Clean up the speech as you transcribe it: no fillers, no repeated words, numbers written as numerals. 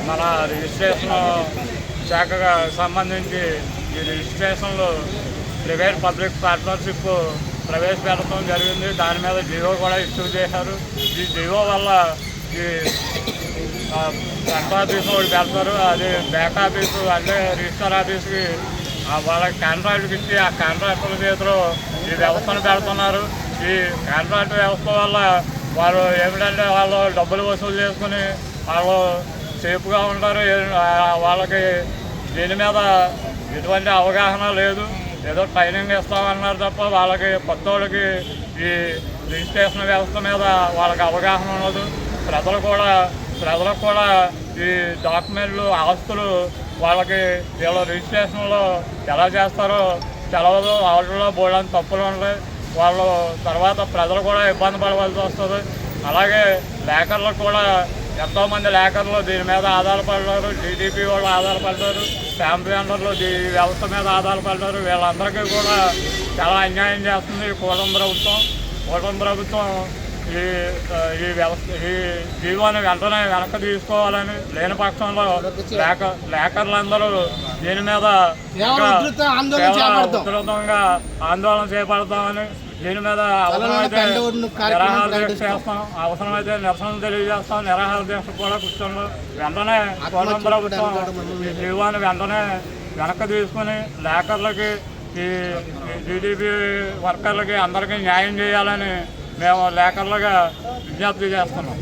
మన రిజిస్ట్రేషన్ శాఖగా సంబంధించి ఈ రిజిస్ట్రేషన్లు ప్రైవేట్ పబ్లిక్ పార్ట్నర్షిప్ ప్రవేశపెట్టడం జరిగింది. దాని మీద జీవో కూడా ఇష్యూ చేశారు. ఈ జీవో వల్ల ఈ ఫ్రంట్ ఆఫీస్ ఒకటి పెడతారు, అది బ్యాక్ ఆఫీసు అంటే రిజిస్టర్ ఆఫీస్కి వాళ్ళకి కాంట్రాక్ట్కి ఇచ్చి ఆ కాంట్రాక్టుల చేతిలో ఈ వ్యవస్థను పెడుతున్నారు. ఈ కాంట్రాక్ట్ వ్యవస్థ వల్ల వారు ఏమిటంటే వాళ్ళు డబ్బులు వసూలు చేసుకుని వాళ్ళు సేఫ్గా ఉంటారు. వాళ్ళకి దీని మీద ఎటువంటి అవగాహన లేదు. ఏదో ట్రైనింగ్ ఇస్తామన్నారు తప్ప వాళ్ళకి కొత్త వాళ్ళకి ఈ రిజిస్ట్రేషన్ వ్యవస్థ మీద వాళ్ళకి అవగాహన ఉండదు. ప్రజలకు కూడా ఈ డాక్యుమెంట్లు ఆస్తులు వాళ్ళకి వీళ్ళ రిజిస్ట్రేషన్లో ఎలా చేస్తారో తెలవదు. వాటిలో బోల్డని తప్పులు ఉంటాయి. వాళ్ళు తర్వాత ప్రజలు కూడా ఇబ్బంది పడవలసి వస్తుంది. అలాగే లేఖర్లకు కూడా ఎంతోమంది లేఖర్లు దీని మీద ఆధారపడ్డారు. టీడీపీ వాళ్ళు ఆధారపడ్డారు, ఫ్యామిలీ అందరిలో ఈ వ్యవస్థ మీద ఆధారపడ్డారు. వీళ్ళందరికీ కూడా చాలా అన్యాయం చేస్తుంది కూటమి ప్రభుత్వం. ఈ వ్యవస్థ ఈ జీవోని వెంటనే వెనక్కి తీసుకోవాలని, లేని పక్షంలో లేఖర్లందరూ దీని మీద ఉధృతంగా ఆందోళన చేపడతామని, దీని మీద అవసరమైతే నిరాహార దీక్ష చేస్తాం, అవసరమైతే నిరసన తెలియజేస్తాం. నిరాహార దీక్ష కూడా కూర్చోండి. వెంటనే కూటమి ప్రభుత్వం ఈ జీవాన్ని వెంటనే వెనక్కి తీసుకుని లేఖర్లకి, ఈ టీడీపీ వర్కర్లకి అందరికీ న్యాయం చేయాలని మేము లేఖర్లుగా విజ్ఞప్తి చేస్తున్నాం.